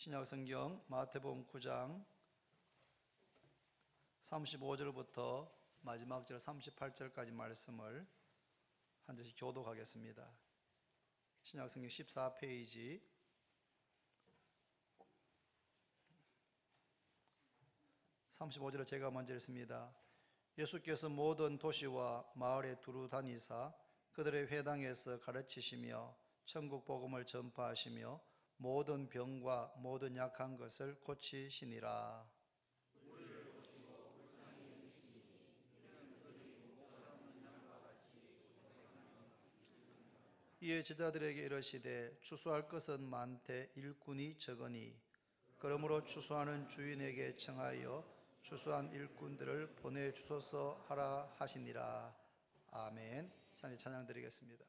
신약성경 마태복음 9장 35절부터 마지막 절 38절까지 말씀을 한 절씩 교독하겠습니다. 신약성경 14페이지 35절을 제가 먼저 읽습니다. 예수께서 모든 도시와 마을에 두루 다니사 그들의 회당에서 가르치시며 천국 복음을 전파하시며 모든 병과 모든 약한 것을 고치시니라. 이에 제자들에게 이르시되 추수할 것은 많되 일꾼이 적으니 그러므로 추수하는 주인에게 청하여 추수한 일꾼들을 보내주소서 하라 하시니라. 아멘. 찬양 드리겠습니다.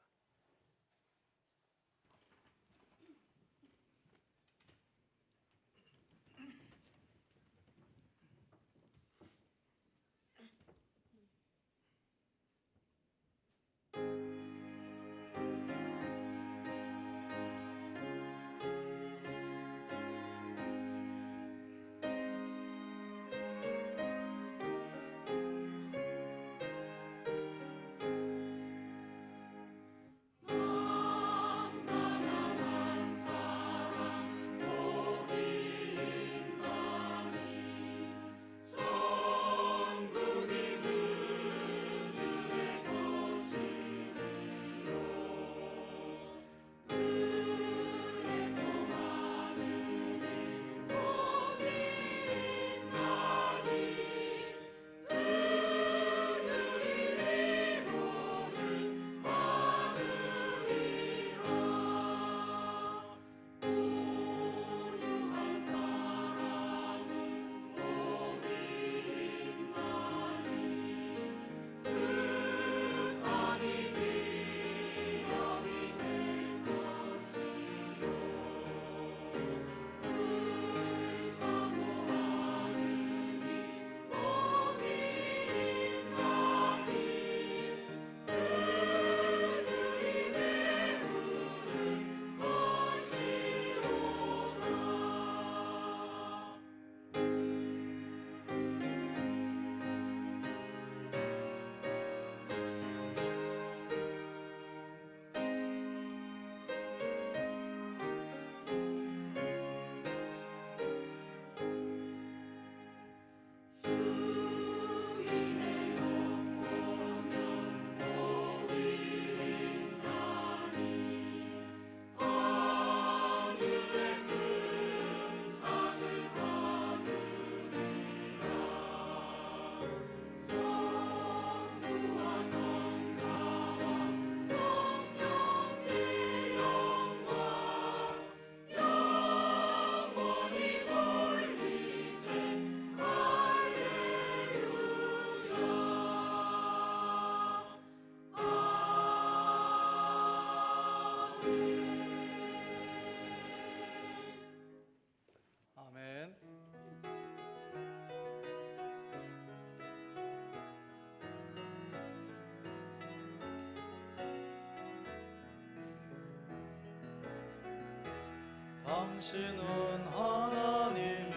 당신은 하나님의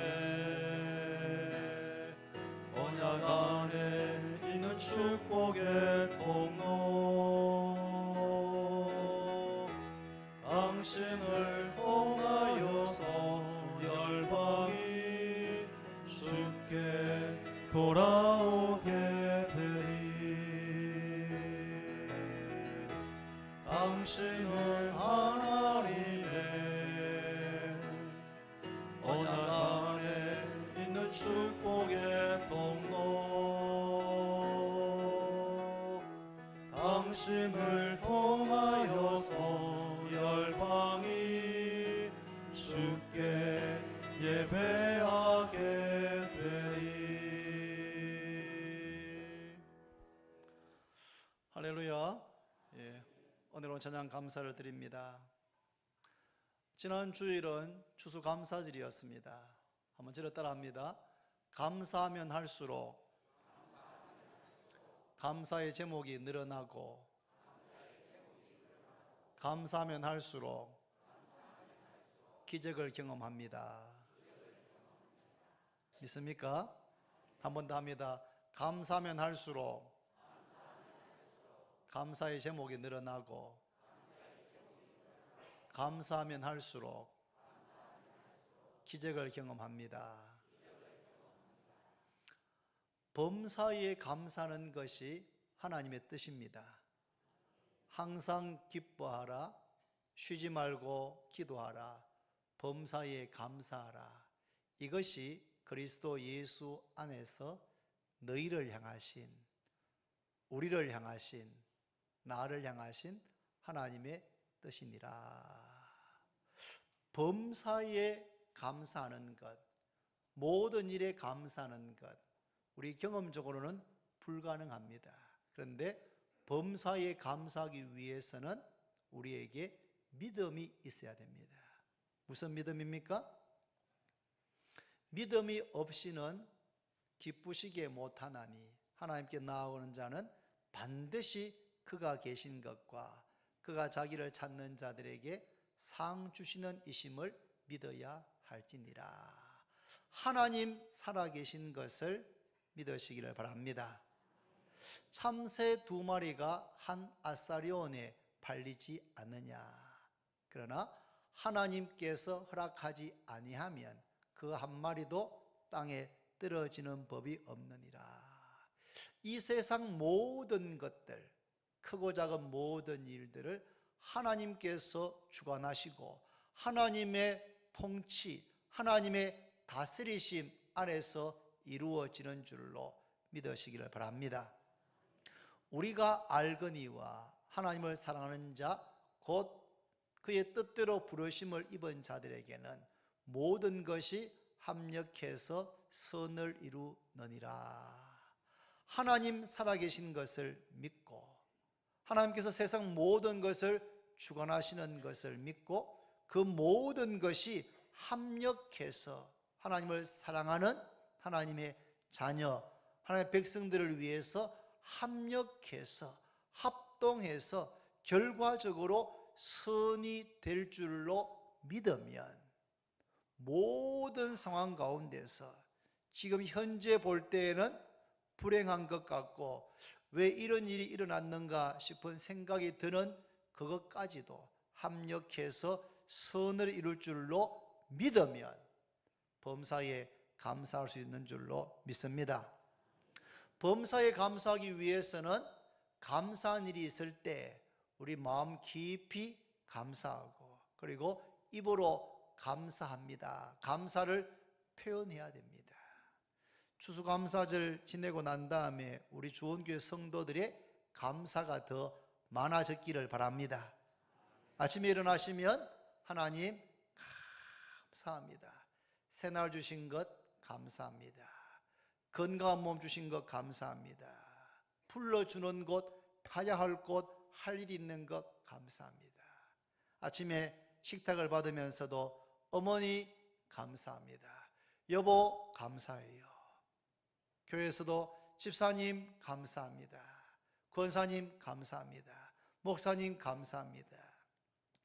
언약 안에 있는 축복의 통로 당신을 통하여서 열방이 쉽게 돌아오게 되리 당신은 하나님의 언약 안에 있는 축복의 통로 당신을 통하여서 열방이 주께 예배하게 되리. 할렐루야. 오늘은 찬양 감사를 드립니다. 지난 주일은 추수감사절이었습니다. 한번 저를 따라합니다. 감사하면 할수록 감사의 제목이 늘어나고 감사하면 할수록 기적을 경험합니다. 믿습니까? 한 번 더 합니다. 감사하면 할수록 감사의 제목이 늘어나고, 감사하면 할수록 기적을 경험합니다. 범사에 감사하는 것이 하나님의 뜻입니다. 항상 기뻐하라, 쉬지 말고 기도하라, 범사에 감사하라. 이것이 그리스도 예수 안에서 너희를 향하신, 우리를 향하신, 나를 향하신 하나님의 뜻이니라. 범사에 감사하는 것, 모든 일에 감사하는 것, 우리 경험적으로는 불가능합니다. 그런데 범사에 감사하기 위해서는 우리에게 믿음이 있어야 됩니다. 무슨 믿음입니까? 믿음이 없이는 기쁘시게 못하나니 하나님께 나아오는 자는 반드시 그가 계신 것과 그가 자기를 찾는 자들에게 상 주시는 이심을 믿어야 할지니라. 하나님 살아계신 것을 믿으시기를 바랍니다. 참새 2마리가 한 아사리온에 팔리지 않느냐. 그러나 하나님께서 허락하지 아니하면 그 한 마리도 땅에 떨어지는 법이 없느니라. 이 세상 모든 것들, 크고 작은 모든 일들을 하나님께서 주관하시고 하나님의 통치, 하나님의 다스리심 안에서 이루어지는 줄로 믿으시기를 바랍니다. 우리가 알거니와 하나님을 사랑하는 자, 곧 그의 뜻대로 부르심을 입은 자들에게는 모든 것이 합력해서 선을 이루느니라. 하나님 살아계신 것을 믿고 하나님께서 세상 모든 것을 주관하시는 것을 믿고 그 모든 것이 합력해서 하나님을 사랑하는 하나님의 자녀, 하나님의 백성들을 위해서 합력해서 합동해서 결과적으로 선이 될 줄로 믿으면 모든 상황 가운데서 지금 현재 볼 때에는 불행한 것 같고 왜 이런 일이 일어났는가 싶은 생각이 드는 그것까지도 합력해서 선을 이룰 줄로 믿으면 범사에 감사할 수 있는 줄로 믿습니다. 범사에 감사하기 위해서는 감사한 일이 있을 때 우리 마음 깊이 감사하고 그리고 입으로 감사합니다. 감사를 표현해야 됩니다. 추수감사절 지내고 난 다음에 우리 주원교회 성도들의 감사가 더 많아졌기를 바랍니다. 아침에 일어나시면 하나님 감사합니다. 새날 주신 것 감사합니다. 건강한 몸 주신 것 감사합니다. 불러주는 곳, 가야 할 곳, 할 일이 있는 것 감사합니다. 아침에 식탁을 받으면서도 어머니 감사합니다. 여보 감사해요. 교회에서도 집사님 감사합니다. 권사님 감사합니다. 목사님 감사합니다.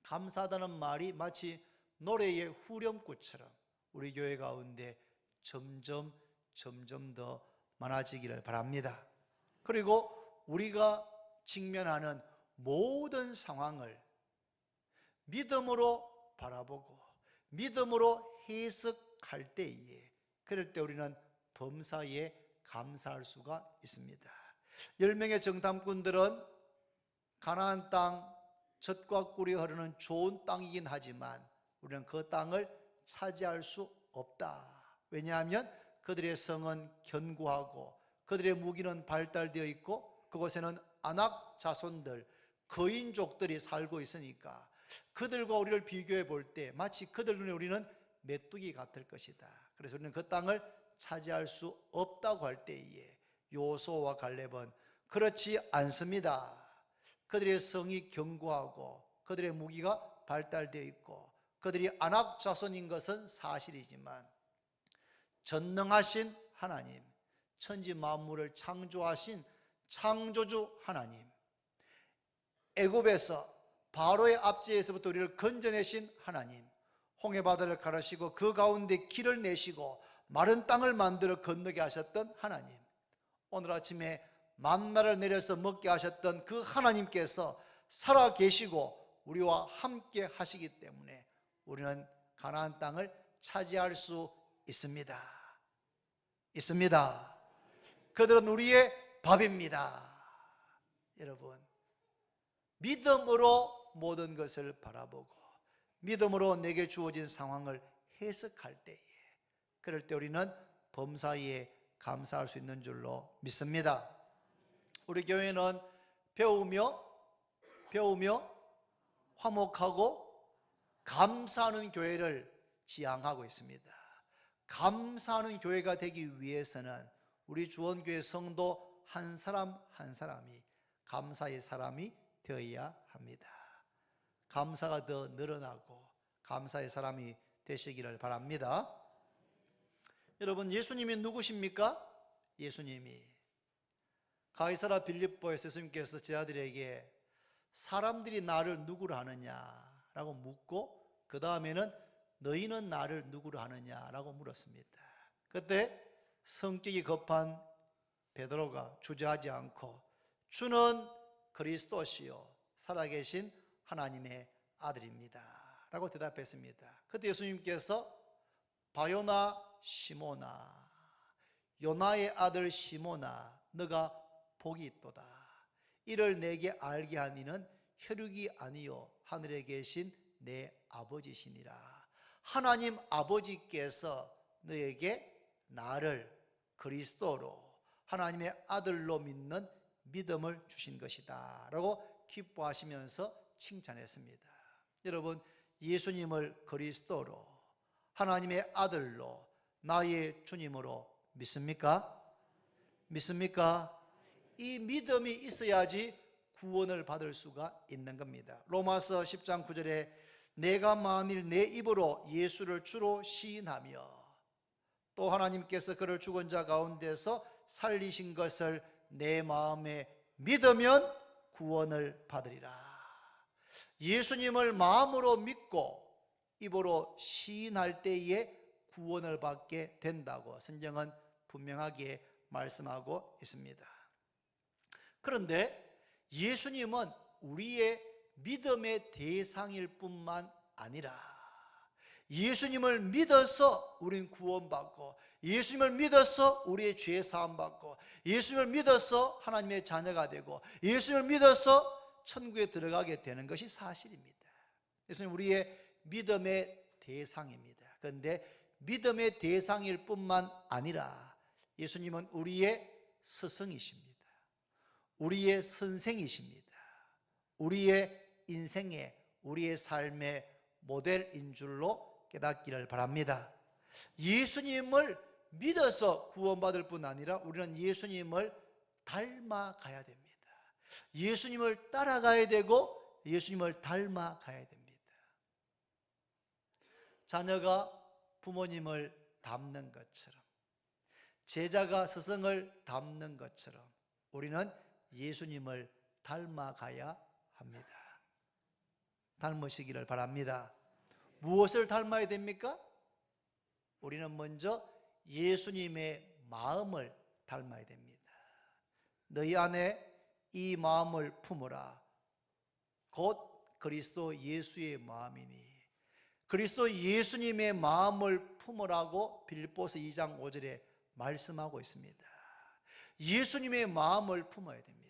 감사하다는 말이 마치 노래의 후렴구처럼 우리 교회 가운데 점점 더 많아지기를 바랍니다. 그리고 우리가 직면하는 모든 상황을 믿음으로 바라보고 믿음으로 해석할 때에 그럴 때 우리는 범사에 감사할 수가 있습니다. 10명의 정탐꾼들은 가나안 땅 젖과 꿀이 흐르는 좋은 땅이긴 하지만 우리는 그 땅을 차지할 수 없다. 왜냐하면 그들의 성은 견고하고 그들의 무기는 발달되어 있고 그곳에는 아낙 자손들, 거인족들이 살고 있으니까 그들과 우리를 비교해 볼 때 마치 그들 눈에 우리는 메뚜기 같을 것이다. 그래서 우리는 그 땅을 차지할 수 없다고 할 때에 요수아와 갈렙은 그렇지 않습니다. 그들의 성이 견고하고 그들의 무기가 발달되어 있고 그들이 아낙 자손인 것은 사실이지만 전능하신 하나님, 천지 만물을 창조하신 창조주 하나님, 애굽에서 바로의 압제에서부터 우리를 건져내신 하나님, 홍해바다를 가르시고 그 가운데 길을 내시고 마른 땅을 만들어 건너게 하셨던 하나님, 오늘 아침에 만나를 내려서 먹게 하셨던 그 하나님께서 살아 계시고 우리와 함께 하시기 때문에 우리는 가나안 땅을 차지할 수 있습니다. 있습니다. 그들은 우리의 밥입니다. 여러분, 믿음으로 모든 것을 바라보고 믿음으로 내게 주어진 상황을 해석할 때에, 그럴 때 우리는 범사에 감사할 수 있는 줄로 믿습니다. 우리 교회는 배우며 화목하고 감사하는 교회를 지향하고 있습니다. 감사하는 교회가 되기 위해서는 우리 주원교회 성도 한 사람 한 사람이 감사의 사람이 되어야 합니다. 감사가 더 늘어나고 감사의 사람이 되시기를 바랍니다. 여러분, 예수님이 누구십니까? 예수님이 가이사라 빌립보에서 예수님께서 제자들에게 사람들이 나를 누구로 하느냐라고 묻고 그 다음에는 너희는 나를 누구로 하느냐라고 물었습니다. 그때 성격이 급한 베드로가 주저하지 않고 주는 그리스도시요 살아계신 하나님의 아들입니다 라고 대답했습니다. 그때 예수님께서 바요나 시모나, 요나의 아들 시모나, 너가 복이 있도다. 이를 내게 알게 한 이는 혈육이 아니요 하늘에 계신 내 아버지시니라. 하나님 아버지께서 너에게 나를 그리스도로 하나님의 아들로 믿는 믿음을 주신 것이다 라고 기뻐하시면서 칭찬했습니다. 여러분, 예수님을 그리스도로 하나님의 아들로 나의 주님으로 믿습니까? 믿습니까? 이 믿음이 있어야지 구원을 받을 수가 있는 겁니다. 로마서 10장 9절에 내가 만일 내 입으로 예수를 주로 시인하며 또 하나님께서 그를 죽은 자 가운데서 살리신 것을 내 마음에 믿으면 구원을 받으리라. 예수님을 마음으로 믿고 입으로 시인할 때에 구원을 받게 된다고 성경은 분명하게 말씀하고 있습니다. 그런데 예수님은 우리의 믿음의 대상일 뿐만 아니라 예수님을 믿어서 우리는 구원받고 예수님을 믿어서 우리의 죄 사함받고 예수님을 믿어서 하나님의 자녀가 되고 예수님을 믿어서 천국에 들어가게 되는 것이 사실입니다. 예수님 우리의 믿음의 대상입니다. 그런데 믿음의 대상일 뿐만 아니라 예수님은 우리의 스승이십니다. 우리의 선생이십니다. 우리의 인생의 우리의 삶의 모델인 줄로 깨닫기를 바랍니다. 예수님을 믿어서 구원받을 뿐 아니라 우리는 예수님을 닮아가야 됩니다. 예수님을 따라가야 되고 예수님을 닮아가야 됩니다. 자녀가 부모님을 닮는 것처럼 제자가 스승을 닮는 것처럼 우리는 예수님을 닮아가야 합니다. 닮으시기를 바랍니다. 무엇을 닮아야 됩니까? 우리는 먼저 예수님의 마음을 닮아야 됩니다. 너희 안에 이 마음을 품으라. 곧 그리스도 예수의 마음이니. 그리스도 예수님의 마음을 품으라고 빌립보서 2장 5절에 말씀하고 있습니다. 예수님의 마음을 품어야 됩니다.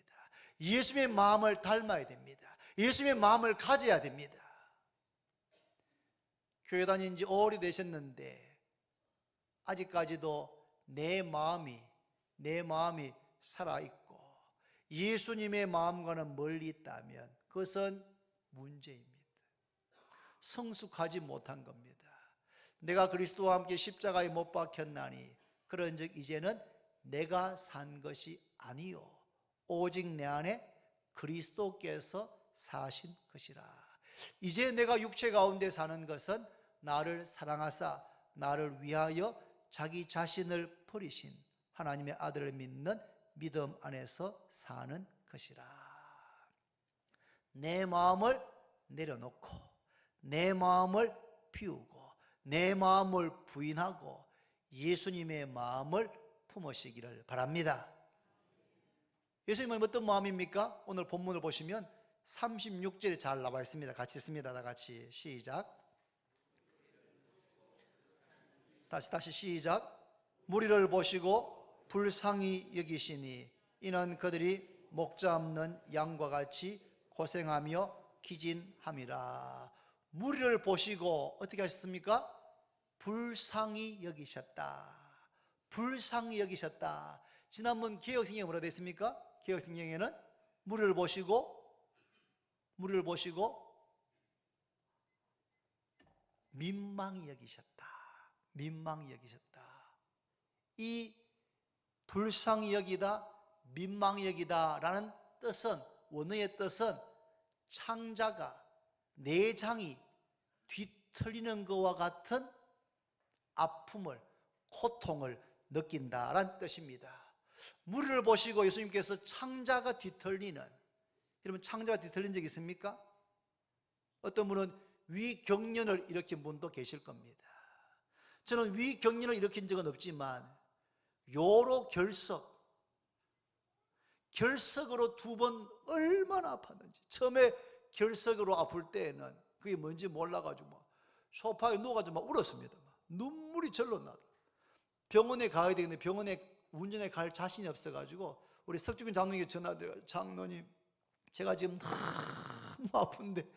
예수님의 마음을 닮아야 됩니다. 예수님의 마음을 가져야 됩니다. 교회 다닌 지 오래 되셨는데 아직까지도 내 마음이 살아있고 예수님의 마음과는 멀리 있다면 그것은 문제입니다. 성숙하지 못한 겁니다. 내가 그리스도와 함께 십자가에 못 박혔나니 그런즉 이제는 내가 산 것이 아니요 오직 내 안에 그리스도께서 사신 것이라. 이제 내가 육체 가운데 사는 것은 나를 사랑하사 나를 위하여 자기 자신을 버리신 하나님의 아들을 믿는 믿음 안에서 사는 것이라. 내 마음을 내려놓고 내 마음을 비우고 내 마음을 부인하고 예수님의 마음을 품으시기를 바랍니다. 예수님은 어떤 마음입니까? 오늘 본문을 보시면 36절에 잘 나와 있습니다. 같이 읽습니다. 다 같이 시작. 다시 시작. 무리를 보시고 불쌍히 여기시니 이는 그들이 목자 없는 양과 같이 고생하며 기진함이라. 무리를 보시고 어떻게 하셨습니까? 불쌍히 여기셨다. 불쌍히 여기셨다. 지난번 개역성경에 뭐라 되어 있습니까? 개역성경에는 무리를 보시고 민망히 여기셨다. 민망히 여기셨다. 이 불쌍히 여기다, 민망히 여기다 라는 뜻은, 원어의 뜻은 창자가 내장이 뒤틀리는 것과 같은 아픔을, 고통을 느낀다라는 뜻입니다. 무리를 보시고 예수님께서 창자가 뒤틀리는, 여러분 창자가 뒤틀린 적 있습니까? 어떤 분은 위경련을 일으킨 분도 계실 겁니다. 저는 위경련을 일으킨 적은 없지만 요로 결석으로 2번 얼마나 아팠는지. 처음에 결석으로 아플 때에는 그게 뭔지 몰라가지고 막 소파에 누워가지고 막 울었습니다. 막 눈물이 절로 나더라고요. 병원에 가야 되겠는데 병원에 운전에 갈 자신이 없어가지고 우리 석주균 장로님께 전화드려요. 장로님, 제가 지금 너무 아픈데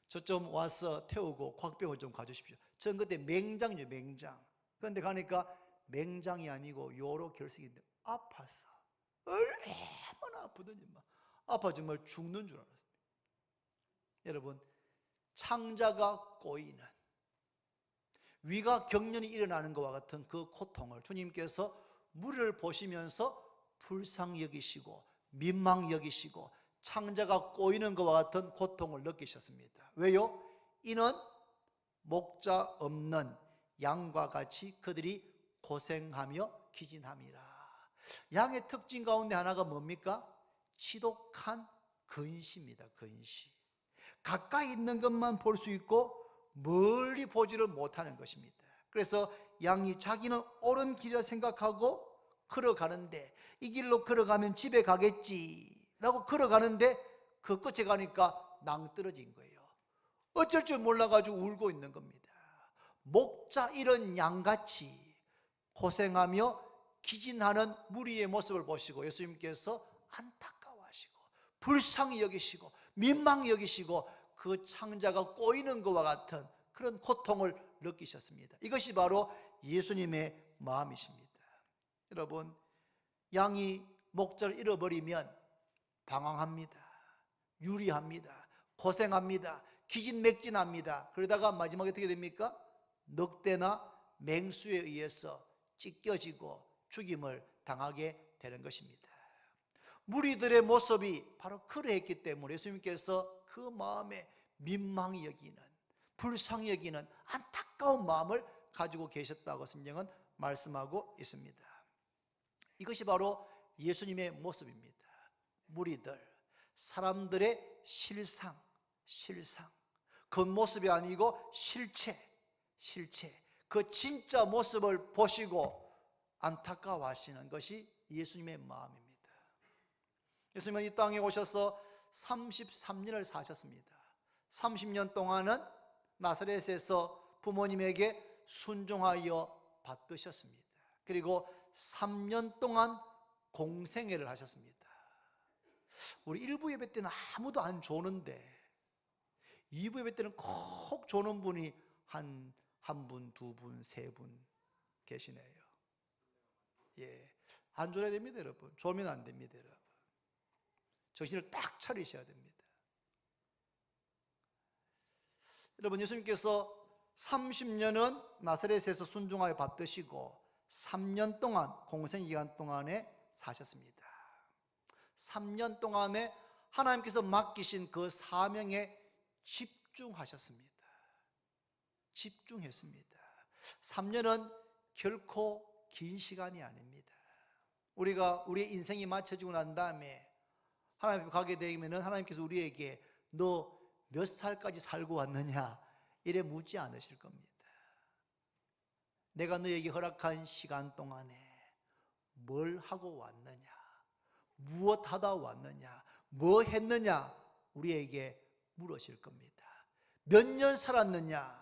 저 좀 와서 태우고 곽병을 좀 가주십시오. 전 그때 맹장이요, 맹장. 그런데 가니까 맹장이 아니고 요로 결석인데 아팠어. 얼마나 아프더니 막 아파 정말 죽는 줄 알았어요. 여러분, 창자가 꼬이는, 위가 경련이 일어나는 것과 같은 그 고통을 주님께서 무리를 보시면서 불쌍히 여기시고 민망히 여기시고 창자가 꼬이는 것과 같은 고통을 느끼셨습니다. 왜요? 이는 목자 없는 양과 같이 그들이 고생하며 기진함이라. 양의 특징 가운데 하나가 뭡니까? 지독한 근시입니다. 근시. 가까이 있는 것만 볼 수 있고 멀리 보지를 못하는 것입니다. 그래서 양이 자기는 옳은 길이라 생각하고 걸어가는데, 이 길로 걸어가면 집에 가겠지 라고 걸어가는데 그 끝에 가니까 낭떠러진 거예요. 어쩔 줄 몰라가지고 울고 있는 겁니다. 목자 잃은 양같이 고생하며 기진하는 무리의 모습을 보시고 예수님께서 안타까워하시고 불쌍히 여기시고 민망히 여기시고 그 창자가 꼬이는 것과 같은 그런 고통을 느끼셨습니다. 이것이 바로 예수님의 마음이십니다. 여러분, 양이 목자를 잃어버리면 방황합니다. 유리합니다. 고생합니다. 기진맥진합니다. 그러다가 마지막에 어떻게 됩니까? 늑대나 맹수에 의해서 찢겨지고 죽임을 당하게 되는 것입니다. 무리들의 모습이 바로 그러했기 때문에 예수님께서 그 마음에 민망히 여기는, 불쌍히 여기는 안타까운 마음을 가지고 계셨다고 성경은 말씀하고 있습니다. 이것이 바로 예수님의 모습입니다. 무리들, 사람들의 실상, 겉모습이 아니고 실체, 그 진짜 모습을 보시고 안타까워하시는 것이 예수님의 마음입니다. 예수님은 이 땅에 오셔서 33년을 사셨습니다. 30년 동안은 나사렛에서 부모님에게 순종하여 받드셨습니다. 그리고 3년 동안 공생애를 하셨습니다. 우리 1부 예배 때는 아무도 안 조는데 2부 예배 때는 꼭 조는 분이 한 분, 2분, 3분 계시네요. 예, 안 졸아야 됩니다, 여러분. 졸면 안 됩니다, 여러분. 정신을 딱 차리셔야 됩니다. 여러분, 예수님께서 30년은 나사렛에서 순종하여 받드시고 3년 동안 공생기간 동안에 사셨습니다. 3년 동안에 하나님께서 맡기신 그 사명에 집중하셨습니다. 집중했습니다. 3년은 결코 긴 시간이 아닙니다. 우리가 우리의 인생이 맞춰지고 난 다음에 하나님 앞에 가게 되면 하나님께서 우리에게 너 몇 살까지 살고 왔느냐 이래 묻지 않으실 겁니다. 내가 너에게 허락한 시간 동안에 뭘 하고 왔느냐, 무엇 하다 왔느냐, 뭐 했느냐 우리에게 물으실 겁니다. 몇 년 살았느냐,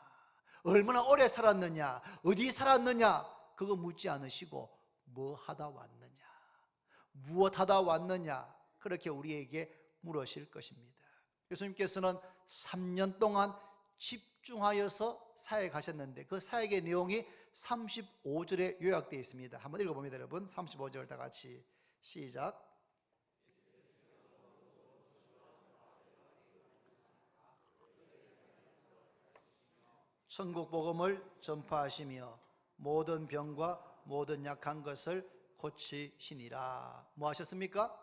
얼마나 오래 살았느냐, 어디 살았느냐 그거 묻지 않으시고 뭐 하다 왔느냐, 무엇 하다 왔느냐 그렇게 우리에게 물으실 것입니다. 예수님께서는 3년 동안 집중하여서 사역하셨는데 그 사역의 내용이 35절에 요약되어 있습니다. 한번 읽어봅니다. 여러분 35절 다 같이 시작. 천국 복음을 전파하시며 모든 병과 모든 약한 것을 고치시니라. 뭐 하셨습니까?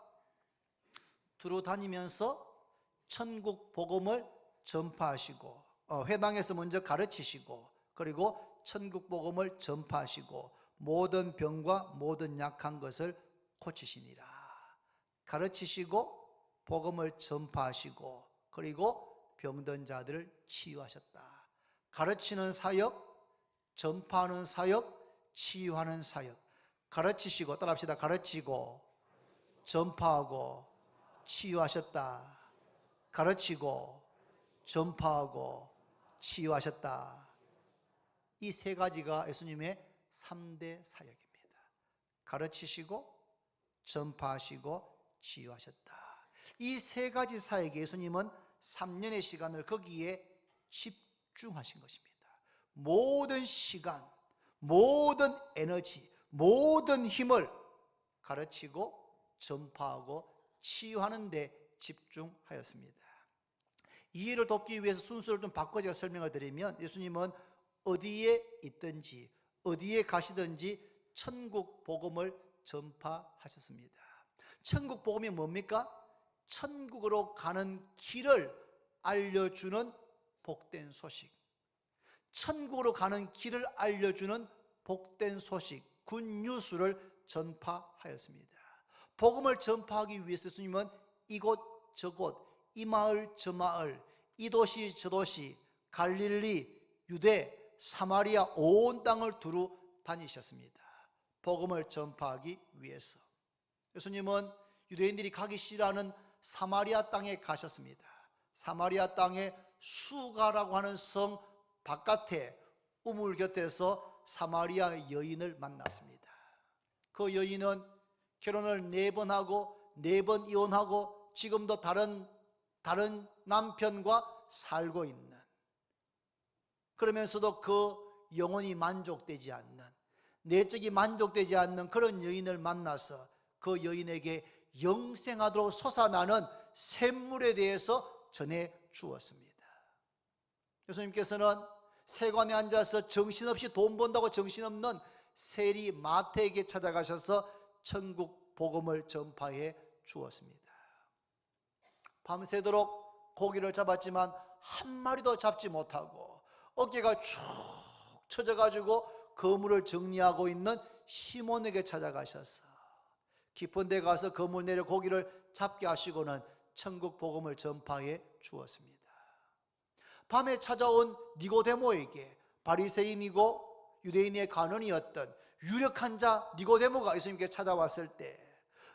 두루 다니면서 천국 복음을 전파하시고 회당에서 먼저 가르치시고 그리고 천국 복음을 전파하시고 모든 병과 모든 약한 것을 고치시니라. 가르치시고 복음을 전파하시고 그리고 병든 자들을 치유하셨다. 가르치는 사역, 전파하는 사역, 치유하는 사역. 가르치시고, 따라합시다. 가르치고 전파하고 치유하셨다. 가르치고 전파하고 치유하셨다. 이 세 가지가 예수님의 3대 사역입니다. 가르치시고 전파하시고 치유하셨다. 이 세 가지 사역에 예수님은 3년의 시간을 거기에 집중하신 것입니다. 모든 시간, 모든 에너지, 모든 힘을 가르치고 전파하고 치유하는 데 집중하였습니다. 이해를 돕기 위해서 순서를 좀 바꿔 제가 설명을 드리면 예수님은 어디에 있든지 어디에 가시든지 천국 복음을 전파하셨습니다. 천국 복음이 뭡니까? 천국으로 가는 길을 알려주는 복된 소식, 천국으로 가는 길을 알려주는 복된 소식, 굿뉴스를 전파하였습니다. 복음을 전파하기 위해서 예수님은 이곳 저곳, 이 마을 저 마을, 이 도시 저 도시, 갈릴리, 유대, 사마리아 온 땅을 두루 다니셨습니다. 복음을 전파하기 위해서. 예수님은 유대인들이 가기 싫어하는 사마리아 땅에 가셨습니다. 사마리아 땅에 수가라고 하는 성 바깥에 우물 곁에서 사마리아 여인을 만났습니다. 그 여인은 결혼을 4번 하고 4번 이혼하고 지금도 다른 남편과 살고 있는, 그러면서도 그 영혼이 만족되지 않는, 내적이 만족되지 않는 그런 여인을 만나서 그 여인에게 영생하도록 솟아나는 샘물에 대해서 전해 주었습니다. 예수님께서는 세관에 앉아서 정신없이 돈 번다고 정신없는 세리 마태에게 찾아가셔서 천국 복음을 전파해 주었습니다. 밤새도록 고기를 잡았지만 한 마리도 잡지 못하고 어깨가 축 처져가지고 그물을 정리하고 있는 시몬에게 찾아가셔서 깊은 데 가서 그물 내려 고기를 잡게 하시고는 천국 복음을 전파해 주었습니다. 밤에 찾아온 니고데모에게 바리새인이고 유대인의 관원이었던 유력한 자 니고데모가 예수님께 찾아왔을 때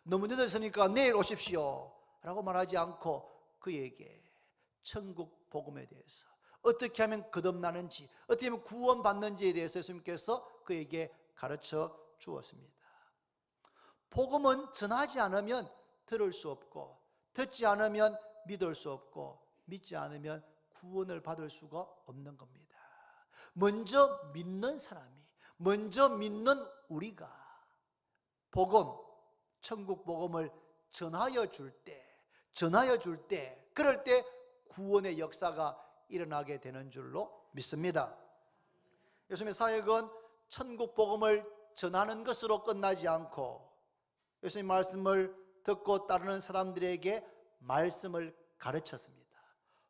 너무 늦었으니까 내일 오십시오 라고 말하지 않고 그에게 천국 복음에 대해서 어떻게 하면 거듭나는지, 어떻게 하면 구원받는지에 대해서 예수님께서 그에게 가르쳐 주었습니다. 복음은 전하지 않으면 들을 수 없고, 듣지 않으면 믿을 수 없고, 믿지 않으면 구원을 받을 수가 없는 겁니다. 먼저 믿는 사람이, 먼저 믿는 우리가 복음, 천국 복음을 전하여 줄 때, 그럴 때 구원의 역사가 일어나게 되는 줄로 믿습니다. 예수님의 사역은 천국 복음을 전하는 것으로 끝나지 않고 예수님 말씀을 듣고 따르는 사람들에게 말씀을 가르쳤습니다.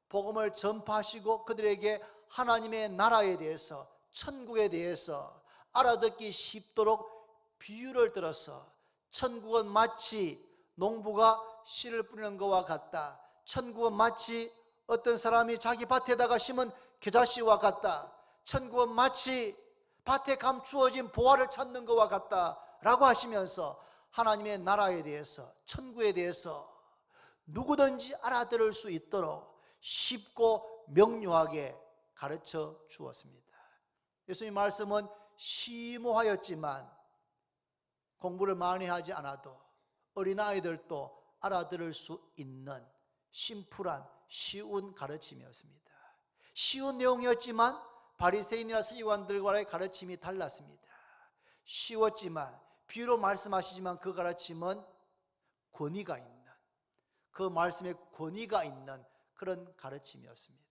복음을 전파하시고 그들에게 하나님의 나라에 대해서, 천국에 대해서 알아듣기 쉽도록 비유를 들어서 천국은 마치 농부가 씨를 뿌리는 것과 같다. 천국은 마치 어떤 사람이 자기 밭에다가 심은 겨자씨와 같다. 천국은 마치 밭에 감추어진 보화를 찾는 것과 같다라고 하시면서 하나님의 나라에 대해서, 천국에 대해서 누구든지 알아들을 수 있도록 쉽고 명료하게 가르쳐 주었습니다. 예수님 말씀은 심오하였지만 공부를 많이 하지 않아도 어린아이들도 알아들을 수 있는 심플한 쉬운 가르침이었습니다. 쉬운 내용이었지만 바리새인이나 서기관들과의 가르침이 달랐습니다. 쉬웠지만, 비유로 말씀하시지만 그 가르침은 권위가 있는, 그 말씀에 권위가 있는 그런 가르침이었습니다.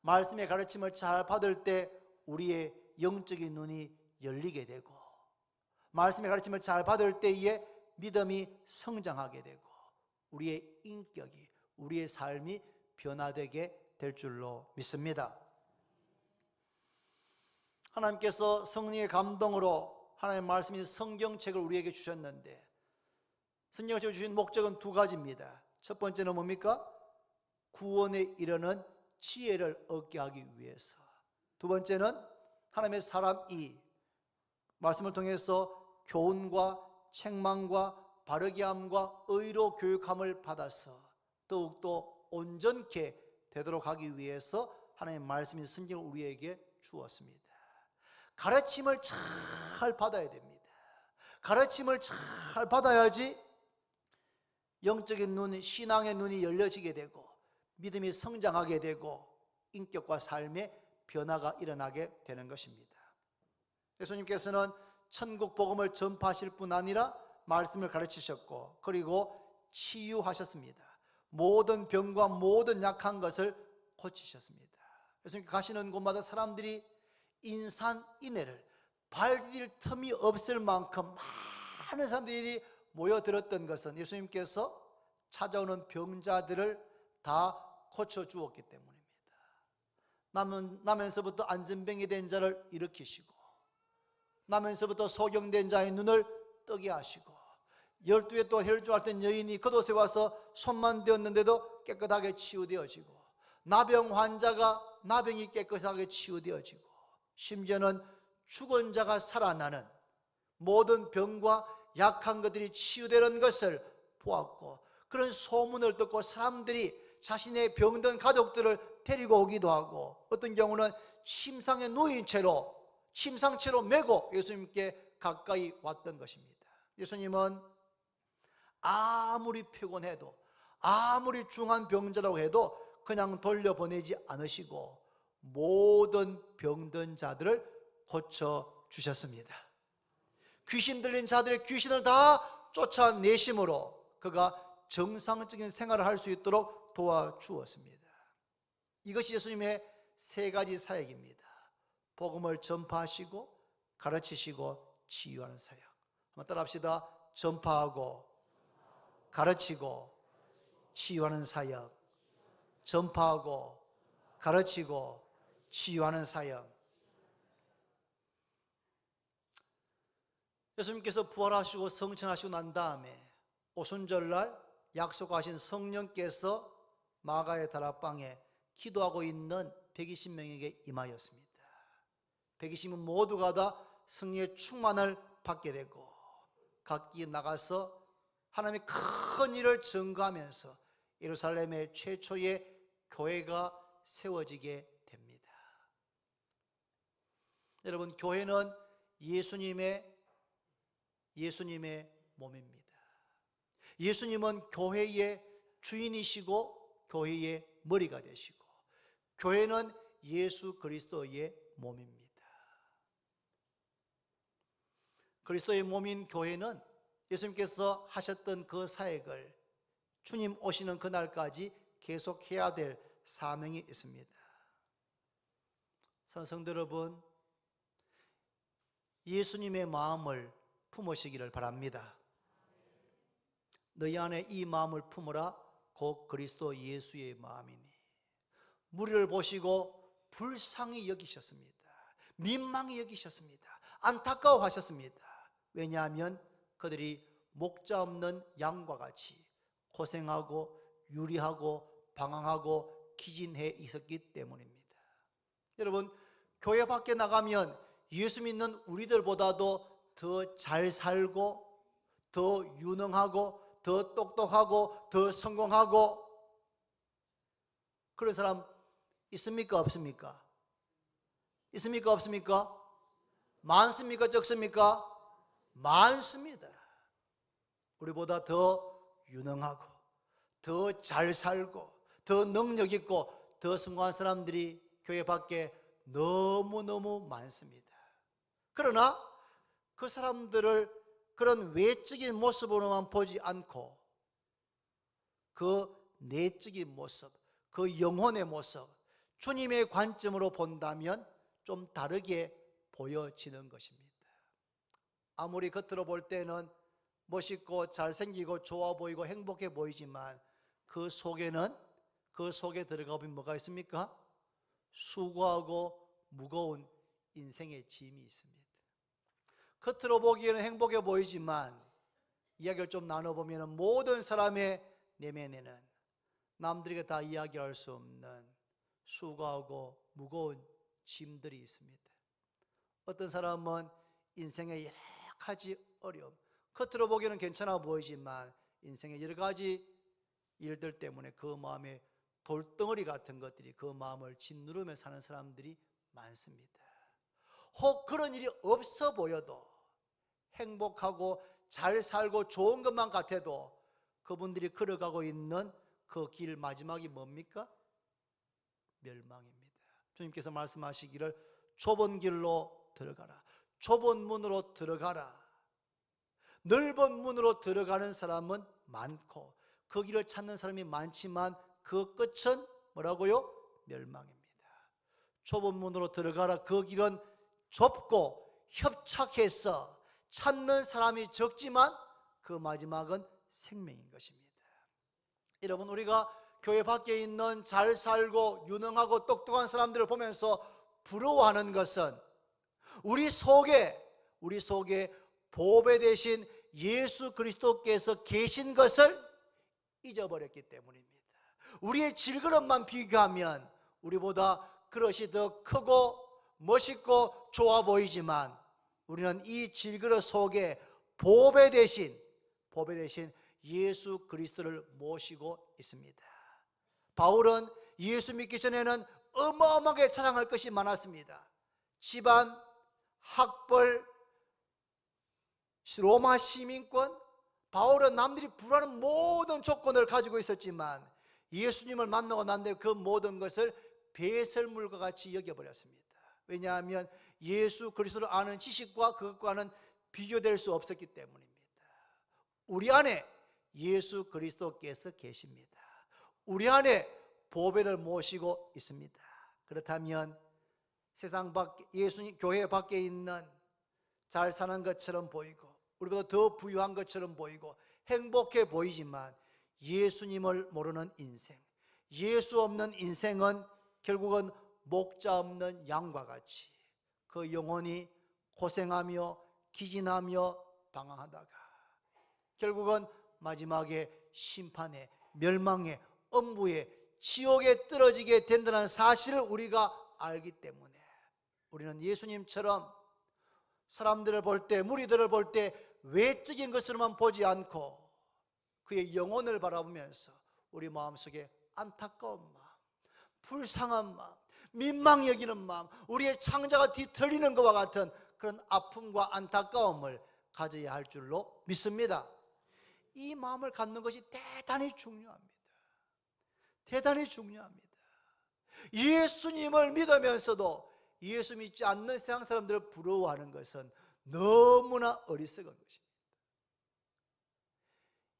말씀의 가르침을 잘 받을 때 우리의 영적인 눈이 열리게 되고, 말씀의 가르침을 잘 받을 때에 믿음이 성장하게 되고, 우리의 인격이, 우리의 삶이 변화되게 될 줄로 믿습니다. 하나님께서 성령의 감동으로 하나님의 말씀인 성경책을 우리에게 주셨는데, 성경책을 주신 목적은 두 가지입니다. 첫 번째는 뭡니까? 구원에 이르는 지혜를 얻게 하기 위해서. 두 번째는 하나님의 사람이 말씀을 통해서 교훈과 책망과 바르게 함과 의로 교육함을 받아서 더욱더 온전케 되도록 하기 위해서 하나님의 말씀인 성경을 우리에게 주었습니다. 가르침을 잘 받아야 됩니다. 가르침을 잘 받아야지 영적인 눈, 신앙의 눈이 열려지게 되고 믿음이 성장하게 되고 인격과 삶의 변화가 일어나게 되는 것입니다. 예수님께서는 천국 복음을 전파하실 뿐 아니라 말씀을 가르치셨고, 그리고 치유하셨습니다. 모든 병과 모든 약한 것을 고치셨습니다. 예수님 가시는 곳마다 사람들이 인산인해를 발디딜 틈이 없을 만큼 많은 사람들이 모여들었던 것은 예수님께서 찾아오는 병자들을 다 고쳐주었기 때문입니다. 나면서부터 안전병이 된 자를 일으키시고, 나면서부터 소경된 자의 눈을 뜨게 하시고, 12회 동안 혈주했던 여인이 그곳에 와서 손만 대었는데도 깨끗하게 치유되어지고, 나병 환자가 나병이 깨끗하게 치유되어지고, 심지어는 죽은 자가 살아나는, 모든 병과 약한 것들이 치유되는 것을 보았고, 그런 소문을 듣고 사람들이 자신의 병든 가족들을 데리고 오기도 하고, 어떤 경우는 침상에 누인 채로, 침상채로 메고 예수님께 가까이 왔던 것입니다. 예수님은 아무리 피곤해도, 아무리 중한 병자라고 해도 그냥 돌려보내지 않으시고 모든 병든 자들을 고쳐주셨습니다. 귀신 들린 자들의 귀신을 다 쫓아내심으로 그가 정상적인 생활을 할 수 있도록 도와주었습니다. 이것이 예수님의 세 가지 사역입니다. 복음을 전파하시고, 가르치시고, 치유하는 사역. 한번 따라합시다. 전파하고, 가르치고, 치유하는 사역. 전파하고, 가르치고, 치유하는 사역. 예수님께서 부활하시고 성천하시고 난 다음에 오순절날 약속하신 성령께서 마가의 다락방에 기도하고 있는 120명에게 임하였습니다. 120명 모두가 다 성령의 충만을 받게 되고 각기 나가서 하나님의 큰 일을 증거하면서 예루살렘의 최초의 교회가 세워지게 됩니다. 여러분, 교회는 예수님의 몸입니다. 예수님은 교회의 주인이시고 교회의 머리가 되시고, 교회는 예수 그리스도의 몸입니다. 그리스도의 몸인 교회는 예수님께서 하셨던 그 사역을 주님 오시는 그날까지 계속해야 될 사명이 있습니다. 사랑하는 성도 여러분, 예수님의 마음을 품으시기를 바랍니다. 너희 안에 이 마음을 품으라. 곧 그리스도 예수의 마음이니. 무리를 보시고 불쌍히 여기셨습니다. 민망히 여기셨습니다. 안타까워하셨습니다. 왜냐하면 그들이 목자 없는 양과 같이 고생하고 유리하고 방황하고 기진해 있었기 때문입니다. 여러분, 교회 밖에 나가면 예수 믿는 우리들보다도 더 잘 살고 더 유능하고 더 똑똑하고 더 성공하고 그런 사람 있습니까? 없습니까? 있습니까? 없습니까? 많습니까? 적습니까? 많습니다. 우리보다 더 유능하고 더 잘 살고 더 능력 있고 더 성공한 사람들이 교회 밖에 너무너무 많습니다. 그러나 그 사람들을 그런 외적인 모습으로만 보지 않고 그 내적인 모습, 그 영혼의 모습, 주님의 관점으로 본다면 좀 다르게 보여지는 것입니다. 아무리 겉으로 볼 때는 멋있고 잘생기고 좋아 보이고 행복해 보이지만 그 속에 들어가 보면 뭐가 있습니까? 수고하고 무거운 인생의 짐이 있습니다. 겉으로 보기에는 행복해 보이지만 이야기를 좀 나눠보면 모든 사람의 내면에는 남들에게 다 이야기할 수 없는 수고하고 무거운 짐들이 있습니다. 어떤 사람은 인생의 여러 가지 어려움, 겉으로 보기에는 괜찮아 보이지만 인생의 여러 가지 일들 때문에 그 마음에 돌덩어리 같은 것들이 그 마음을 짓누르며 사는 사람들이 많습니다. 혹 그런 일이 없어 보여도 행복하고 잘 살고 좋은 것만 같아도 그분들이 걸어가고 있는 그 길 마지막이 뭡니까? 멸망입니다. 주님께서 말씀하시기를 좁은 길로 들어가라, 좁은 문으로 들어가라. 넓은 문으로 들어가는 사람은 많고 그 길을 찾는 사람이 많지만 그 끝은 뭐라고요? 멸망입니다. 좁은 문으로 들어가라. 그 길은 좁고 협착해서 찾는 사람이 적지만 그 마지막은 생명인 것입니다. 여러분, 우리가 교회 밖에 있는 잘 살고 유능하고 똑똑한 사람들을 보면서 부러워하는 것은 우리 속에 보배 되신 예수 그리스도께서 계신 것을 잊어버렸기 때문입니다. 우리의 질그릇만 비교하면 우리보다 그릇이 더 크고 멋있고 좋아 보이지만 우리는 이 질그릇 속에 보배 대신 예수 그리스도를 모시고 있습니다. 바울은 예수 믿기 전에는 어마어마하게 자랑할 것이 많았습니다. 집안, 학벌, 로마 시민권, 바울은 남들이 부러워하는 모든 조건을 가지고 있었지만 예수님을 만나고 난 뒤에 그 모든 것을 배설물과 같이 여겨버렸습니다. 왜냐하면 예수 그리스도를 아는 지식과 그것과는 비교될 수 없었기 때문입니다. 우리 안에 예수 그리스도께서 계십니다. 우리 안에 보배를 모시고 있습니다. 그렇다면 세상 밖 예수님 교회 밖에 있는 잘 사는 것처럼 보이고 우리보다 더 부유한 것처럼 보이고 행복해 보이지만 예수님을 모르는 인생, 예수 없는 인생은 결국은 목자 없는 양과 같이 그 영혼이 고생하며 기진하며 방황하다가 결국은 마지막에 심판에, 멸망에, 엄부에, 지옥에 떨어지게 된다는 사실을 우리가 알기 때문에 우리는 예수님처럼 사람들을 볼 때, 무리들을 볼 때 외적인 것으로만 보지 않고 그의 영혼을 바라보면서 우리 마음속에 안타까운 마음, 불쌍한 마음, 민망히 여기는 마음, 우리의 창자가 뒤틀리는 것과 같은 그런 아픔과 안타까움을 가져야 할 줄로 믿습니다. 이 마음을 갖는 것이 대단히 중요합니다. 대단히 중요합니다. 예수님을 믿으면서도 예수 믿지 않는 세상 사람들을 부러워하는 것은 너무나 어리석은 것입니다.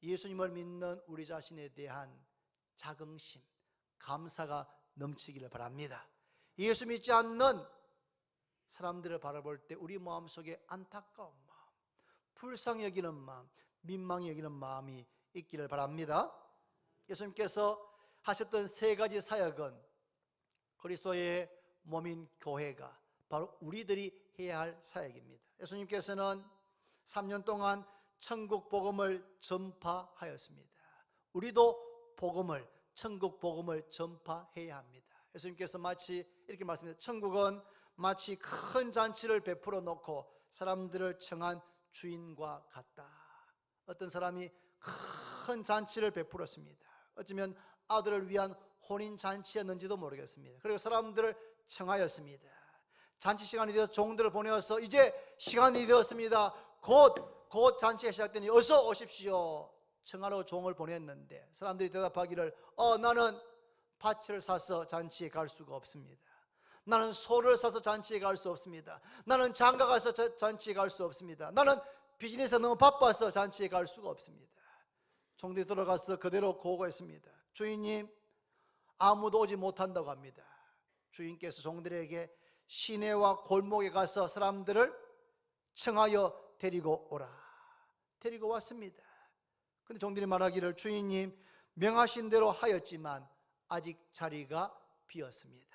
예수님을 믿는 우리 자신에 대한 자긍심, 감사가 넘치기를 바랍니다. 예수 믿지 않는 사람들을 바라볼 때 우리 마음속에 안타까운 마음, 불쌍히 여기는 마음, 민망히 여기는 마음이 있기를 바랍니다. 예수님께서 하셨던 세 가지 사역은 그리스도의 몸인 교회가 바로 우리들이 해야 할 사역입니다. 예수님께서는 3년 동안 천국 복음을 전파하였습니다. 우리도 천국 복음을 전파해야 합니다. 예수님께서 마치 이렇게 말씀하셨습니다. 천국은 마치 큰 잔치를 베풀어 놓고 사람들을 청한 주인과 같다. 어떤 사람이 큰 잔치를 베풀었습니다. 어쩌면 아들을 위한 혼인 잔치였는지도 모르겠습니다. 그리고 사람들을 청하였습니다. 잔치 시간이 되어서 종들을 보내어서 이제 시간이 되었습니다. 곧 잔치가 시작되니 어서 오십시오. 청하러 종을 보냈는데 사람들이 대답하기를 나는 밭을 사서 잔치에 갈 수가 없습니다. 나는 소를 사서 잔치에 갈 수 없습니다. 나는 장가 가서 잔치에 갈 수 없습니다. 나는 비즈니스가 너무 바빠서 잔치에 갈 수가 없습니다. 종들이 돌아가서 그대로 고고했습니다. 주인님, 아무도 오지 못한다고 합니다. 주인께서 종들에게 시내와 골목에 가서 사람들을 청하여 데리고 오라. 데리고 왔습니다. 근데 종들이 말하기를 주인님, 명하신 대로 하였지만 아직 자리가 비었습니다.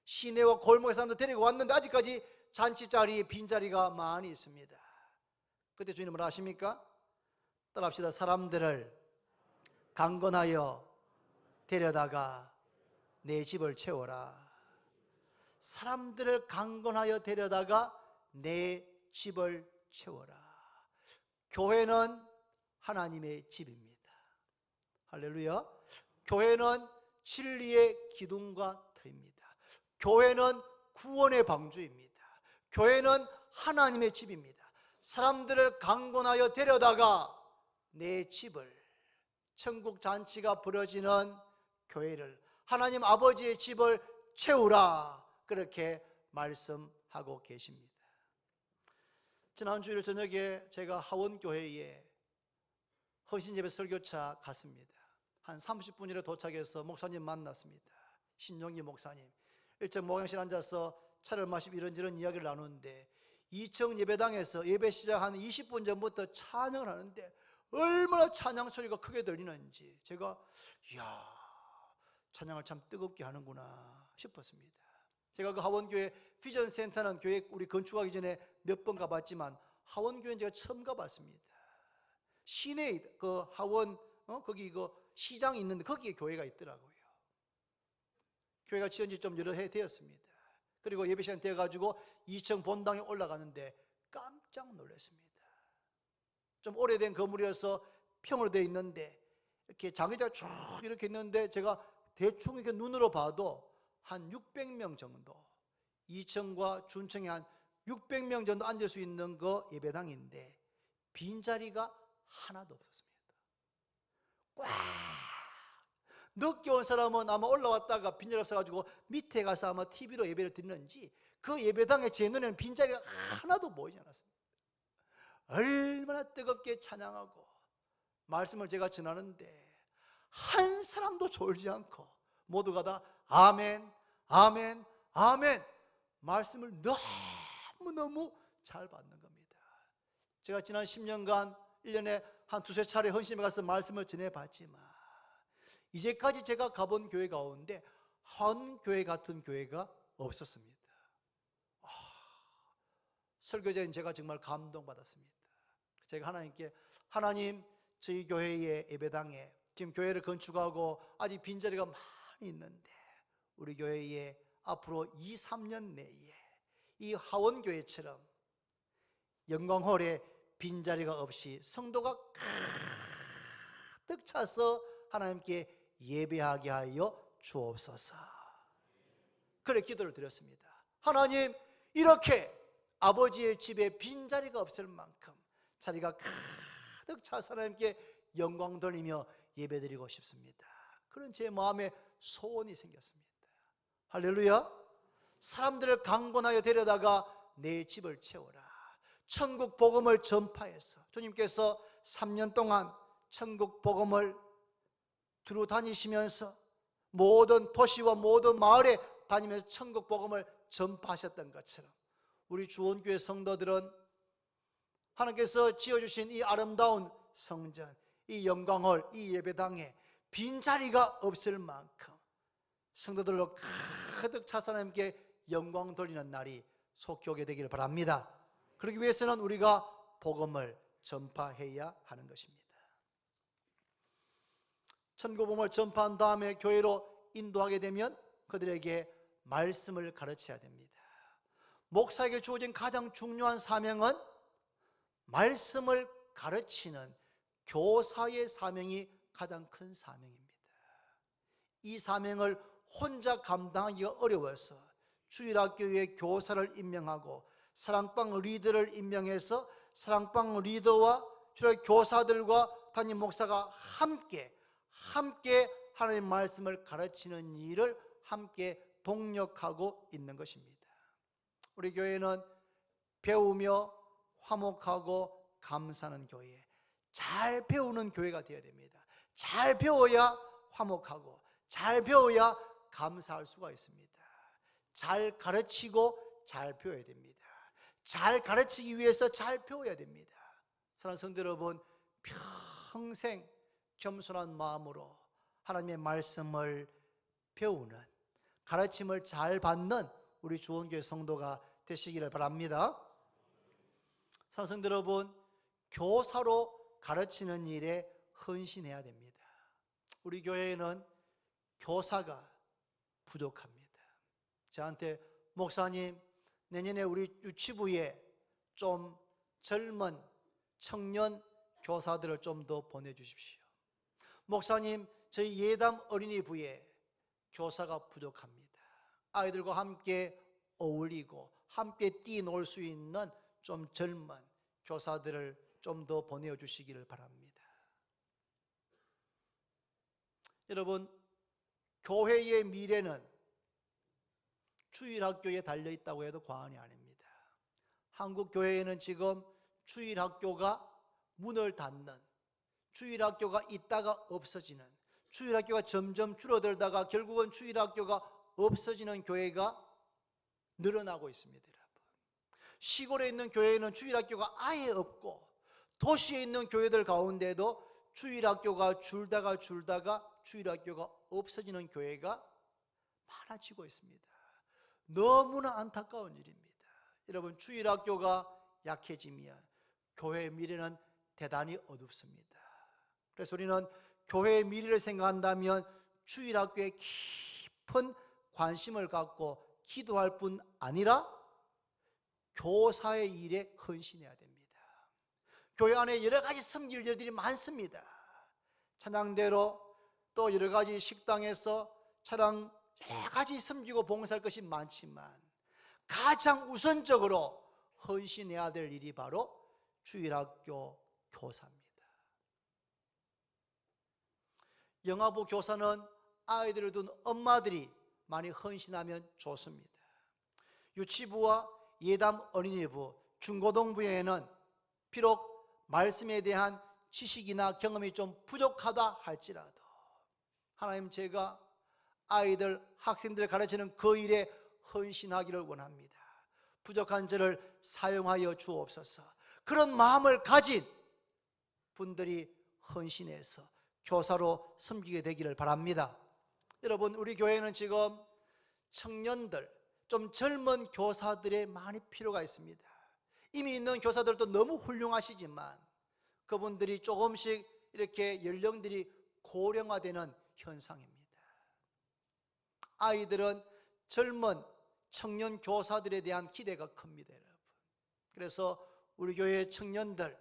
시내와 골목에 사람들 데리고 왔는데 아직까지 잔치 자리에 빈자리가 많이 있습니다. 그때 주인은 뭐라 하십니까? 따라합시다. 사람들을 강건하여 데려다가 내 집을 채워라. 사람들을 강건하여 데려다가 내 집을 채워라. 교회는 하나님의 집입니다. 할렐루야. 교회는 진리의 기둥과 터입니다. 교회는 구원의 방주입니다. 교회는 하나님의 집입니다. 사람들을 강건하여 데려다가 내 집을, 천국 잔치가 벌어지는 교회를, 하나님 아버지의 집을 채우라, 그렇게 말씀하고 계십니다. 지난 주일 저녁에 제가 하원교회에 허신예배 설교차 갔습니다. 한 30분이라 도착해서 목사님 만났습니다. 신용기 목사님. 일정 목양실 앉아서 차를 마시고 이런저런 이야기를 나누는데 2층 예배당에서 예배 시작 한 20분 전부터 찬양을 하는데 얼마나 찬양 소리가 크게 들리는지 제가 이야, 찬양을 참 뜨겁게 하는구나 싶었습니다. 제가 그 하원교회 비전센터는 교회 우리 건축하기 전에 몇 번 가봤지만 하원교회는 제가 처음 가봤습니다. 시내에 그 하원 거기 그 시장이 있는데 거기에 교회가 있더라고요. 교회가 지은 지 좀 여러 해 되었습니다. 그리고 예배 시간 되어가지고 2층 본당에 올라가는데 깜짝 놀랐습니다. 좀 오래된 건물이어서 평으로 되어 있는데 이렇게 장의자가 쭉 이렇게 있는데 제가 대충 이렇게 눈으로 봐도 한 600명 정도, 2층과 준층에 한 600명 정도 앉을 수 있는 그 예배당인데 빈자리가 하나도 없었습니다. 꽉! 늦게 온 사람은 아마 올라왔다가 빈자리 없어가지고 밑에 가서 아마 TV로 예배를 듣는지 그 예배당에 제 눈에는 빈자리가 하나도 보이지 않았습니다. 얼마나 뜨겁게 찬양하고 말씀을 제가 전하는데 한 사람도 졸지 않고 모두가 다 아멘, 아멘, 아멘 말씀을 너무너무 잘 받는 겁니다. 제가 지난 10년간 1년에 한 두세 차례 헌신에 가서 말씀을 전해봤지만 이제까지 제가 가본 교회 가운데 한 교회 같은 교회가 없었습니다. 설교자인 제가 정말 감동받았습니다. 제가 하나님께 하나님, 저희 교회의 예배당에 지금 교회를 건축하고 아직 빈자리가 많이 있는데 우리 교회에 앞으로 2, 3년 내에 이 하원교회처럼 영광홀에 빈자리가 없이 성도가 가득 차서 하나님께 예배하게 하여 주옵소서. 그래 기도를 드렸습니다. 하나님, 이렇게 아버지의 집에 빈자리가 없을 만큼 자리가 가득 차서 하나님께 영광 돌리며 예배드리고 싶습니다. 그런 제 마음에 소원이 생겼습니다. 할렐루야. 사람들을 강권하여 데려다가 내 집을 채워라. 천국 복음을 전파해서 주님께서 3년 동안 천국 복음을 두루 다니시면서 모든 도시와 모든 마을에 다니면서 천국 복음을 전파하셨던 것처럼 우리 주원교회 성도들은 하나님께서 지어주신 이 아름다운 성전, 이 영광홀, 이 예배당에 빈자리가 없을 만큼 성도들로 가득 차서 하나님께 영광 돌리는 날이 속히 오게 되기를 바랍니다. 그러기 위해서는 우리가 복음을 전파해야 하는 것입니다. 천국 복음을 전파한 다음에 교회로 인도하게 되면 그들에게 말씀을 가르쳐야 됩니다. 목사에게 주어진 가장 중요한 사명은 말씀을 가르치는 교사의 사명이 가장 큰 사명입니다. 이 사명을 혼자 감당하기가 어려워서 주일학교의 교사를 임명하고 사랑방 리더를 임명해서 사랑방 리더와 주일 교사들과 담임 목사가 함께 하나님의 말씀을 가르치는 일을 함께 동력하고 있는 것입니다. 우리 교회는 배우며 화목하고 감사하는 교회, 잘 배우는 교회가 되어야 됩니다. 잘 배워야 화목하고 잘 배워야 감사할 수가 있습니다. 잘 가르치고 잘 배워야 됩니다. 잘 가르치기 위해서 잘 배워야 됩니다. 사랑하는 성도 여러분, 평생 겸손한 마음으로 하나님의 말씀을 배우는, 가르침을 잘 받는 우리 주원교회 성도가 되시기를 바랍니다. 사랑하는 성도 여러분, 교사로 가르치는 일에 헌신해야 됩니다. 우리 교회에는 교사가 부족합니다. 저한테 목사님, 내년에 우리 유치부에 좀 젊은 청년 교사들을 좀 더 보내주십시오. 목사님, 저희 예담 어린이부에 교사가 부족합니다. 아이들과 함께 어울리고 함께 뛰놀 수 있는 좀 젊은 교사들을 좀 더 보내주시기를 바랍니다. 여러분, 교회의 미래는 주일학교에 달려있다고 해도 과언이 아닙니다. 한국 교회에는 지금 주일학교가 문을 닫는, 주일학교가 있다가 없어지는, 주일학교가 점점 줄어들다가 결국은 주일학교가 없어지는 교회가 늘어나고 있습니다. 여러분, 시골에 있는 교회에는 주일학교가 아예 없고 도시에 있는 교회들 가운데도 주일학교가 줄다가 주일학교가 없어지는 교회가 많아지고 있습니다. 너무나 안타까운 일입니다. 여러분, 주일학교가 약해지면 교회의 미래는 대단히 어둡습니다. 그래서 우리는 교회의 미래를 생각한다면 주일학교에 깊은 관심을 갖고 기도할 뿐 아니라 교사의 일에 헌신해야 됩니다. 교회 안에 여러 가지 섬길 일들이 많습니다. 찬양대로 또 여러 가지 식당에서 찬양 여러 가지 섬기고 봉사할 것이 많지만 가장 우선적으로 헌신해야 될 일이 바로 주일학교 교사입니다. 영아부 교사는 아이들을 둔 엄마들이 많이 헌신하면 좋습니다. 유치부와 예담 어린이부, 중고등부에는 비록 말씀에 대한 지식이나 경험이 좀 부족하다 할지라도 하나님, 제가 아이들, 학생들을 가르치는 그 일에 헌신하기를 원합니다. 부족한 저를 사용하여 주옵소서. 그런 마음을 가진 분들이 헌신해서 교사로 섬기게 되기를 바랍니다. 여러분, 우리 교회는 지금 청년들, 좀 젊은 교사들의 많이 필요가 있습니다. 이미 있는 교사들도 너무 훌륭하시지만 그분들이 조금씩 이렇게 연령들이 고령화되는 현상입니다. 아이들은 젊은 청년 교사들에 대한 기대가 큽니다, 여러분. 그래서 우리 교회 청년들,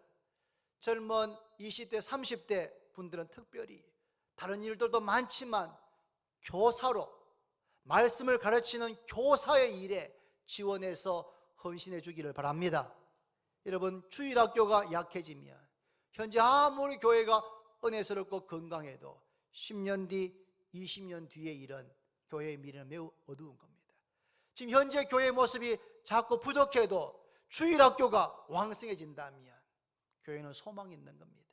젊은 20대, 30대 분들은 특별히 다른 일들도 많지만 교사로 말씀을 가르치는 교사의 일에 지원해서 헌신해 주기를 바랍니다. 여러분, 주일학교가 약해지면 현재 아무리 교회가 은혜스럽고 건강해도 10년 뒤, 20년 뒤의 일은 교회의 미래는 매우 어두운 겁니다. 지금 현재 교회의 모습이 자꾸 부족해도 주일학교가 왕성해진다면 교회는 소망이 있는 겁니다.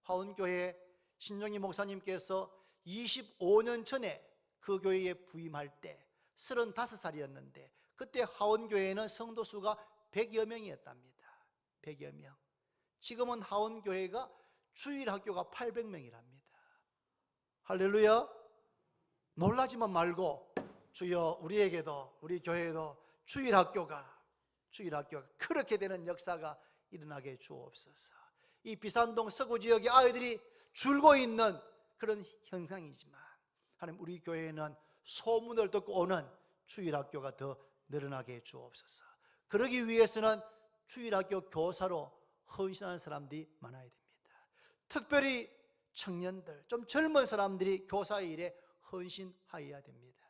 화원교회 신종희 목사님께서 25년 전에 그 교회에 부임할 때 35살이었는데 그때 화원교회는 성도 수가 100여 명이었답니다. 100여 명. 지금은 화원교회가 주일학교가 800명이랍니다. 할렐루야. 놀라지만 말고 주여, 우리에게도, 우리 교회에도 주일학교가 그렇게 되는 역사가 일어나게 주옵소서. 이 비산동 서구 지역의 아이들이 줄고 있는 그런 현상이지만 하나님, 우리 교회에는 소문을 듣고 오는 주일학교가 더 늘어나게 주옵소서. 그러기 위해서는 주일학교 교사로 헌신하는 사람들이 많아야 됩니다. 특별히 청년들, 좀 젊은 사람들이 교사의 일에 헌신하여야 됩니다.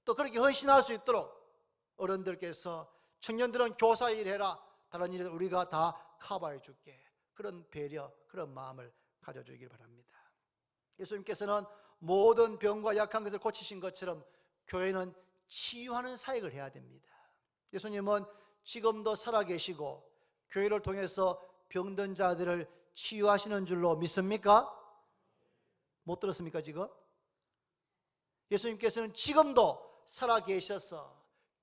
또 그렇게 헌신할 수 있도록 어른들께서 청년들은 교사의 일 해라, 다른 일은 우리가 다 커버해 줄게, 그런 배려, 그런 마음을 가져주길 바랍니다. 예수님께서는 모든 병과 약한 것을 고치신 것처럼 교회는 치유하는 사역을 해야 됩니다. 예수님은 지금도 살아계시고 교회를 통해서 병든 자들을 치유하시는 줄로 믿습니까? 못 들었습니까 지금? 예수님께서는 지금도 살아계셔서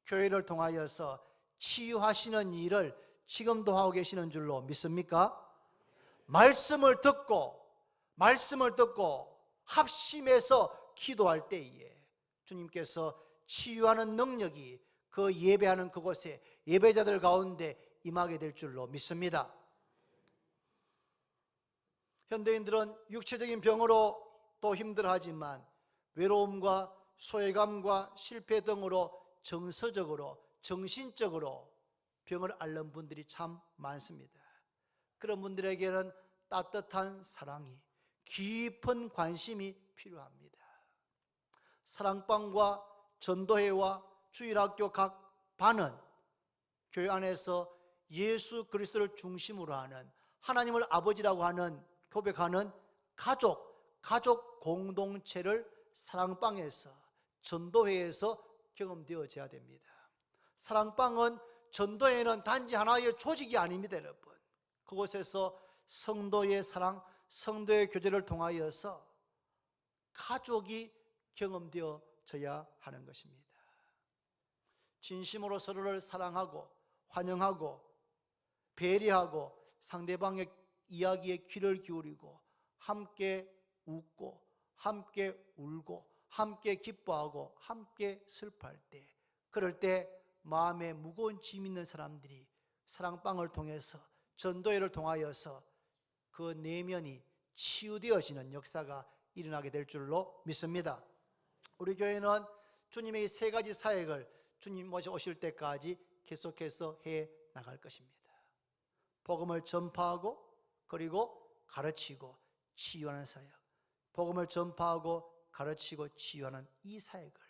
교회를 통하여서 치유하시는 일을 지금도 하고 계시는 줄로 믿습니까? 말씀을 듣고 합심해서 기도할 때에 주님께서 치유하는 능력이 그 예배하는 그곳에 예배자들 가운데 임하게 될 줄로 믿습니다. 현대인들은 육체적인 병으로 또 힘들어하지만 외로움과 소외감과 실패 등으로 정서적으로, 정신적으로 병을 앓는 분들이 참 많습니다. 그런 분들에게는 따뜻한 사랑이, 깊은 관심이 필요합니다. 사랑방과 전도회와 주일학교 각 반은 교회 안에서 예수 그리스도를 중심으로 하는, 하나님을 아버지라고 하는, 고백하는 가족 공동체를 사랑방에서, 전도회에서 경험되어져야 됩니다. 사랑방은, 전도회는 단지 하나의 조직이 아닙니다, 여러분. 그곳에서 성도의 사랑, 성도의 교제를 통하여서 가족이 경험되어져야 하는 것입니다. 진심으로 서로를 사랑하고 환영하고 배려하고 상대방의 이야기에 귀를 기울이고 함께 웃고 함께 울고 함께 기뻐하고 함께 슬퍼할 때, 그럴 때 마음에 무거운 짐 있는 사람들이 사랑방을 통해서, 전도회를 통하여서 그 내면이 치유되어지는 역사가 일어나게 될 줄로 믿습니다. 우리 교회는 주님의 이 세 가지 사역을 주님 오실 때까지 계속해서 해 나갈 것입니다. 복음을 전파하고, 그리고 가르치고 치유하는 사역, 복음을 전파하고 가르치고 치유하는 이 사역을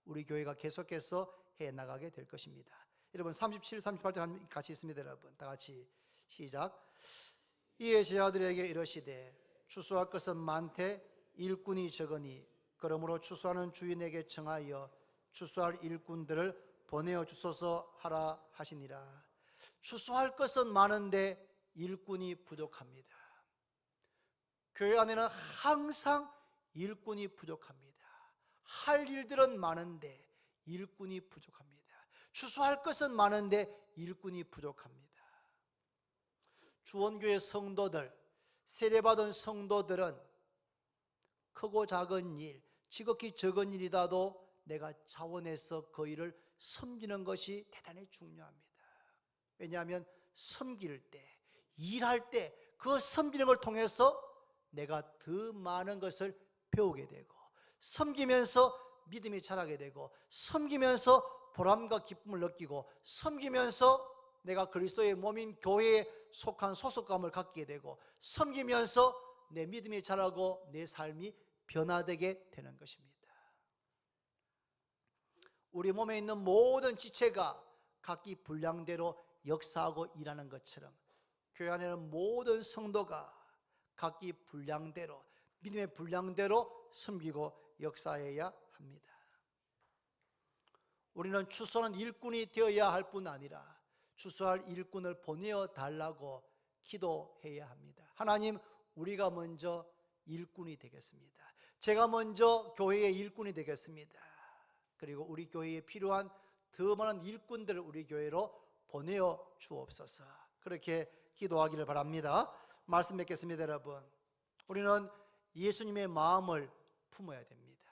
우리 교회가 계속해서 해 나가게 될 것입니다. 여러분 37, 38절 같이 있습니다. 여러분 다 같이 시작. 이에 제자들에게 이르시되 추수할 것은 많되 일꾼이 적으니 그러므로 추수하는 주인에게 청하여 추수할 일꾼들을 보내어 주소서 하라 하시니라. 추수할 것은 많은데 일꾼이 부족합니다. 교회 안에는 항상 일꾼이 부족합니다. 할 일들은 많은데 일꾼이 부족합니다. 추수할 것은 많은데 일꾼이 부족합니다. 주원교회 성도들, 세례받은 성도들은 크고 작은 일, 지극히 적은 일이라도 내가 자원해서 그 일을 섬기는 것이 대단히 중요합니다. 왜냐하면 섬길 때, 일할 때 그 섬기는 걸 통해서 내가 더 많은 것을 배우게 되고, 섬기면서 믿음이 자라게 되고, 섬기면서 보람과 기쁨을 느끼고, 섬기면서 내가 그리스도의 몸인 교회에 속한 소속감을 갖게 되고, 섬기면서 내 믿음이 자라고 내 삶이 변화되게 되는 것입니다. 우리 몸에 있는 모든 지체가 각기 분량대로 역사하고 일하는 것처럼 교회 안에는 모든 성도가 각기 분량대로, 믿음의 분량대로 섬기고 역사해야 합니다. 우리는 추수하는 일꾼이 되어야 할 뿐 아니라 추수할 일꾼을 보내어 달라고 기도해야 합니다. 하나님, 우리가 먼저 일꾼이 되겠습니다. 제가 먼저 교회의 일꾼이 되겠습니다. 그리고 우리 교회에 필요한 더 많은 일꾼들을 우리 교회로 보내어 주옵소서. 그렇게 기도하기를 바랍니다. 말씀 맺겠습니다. 여러분, 우리는 예수님의 마음을 품어야 됩니다.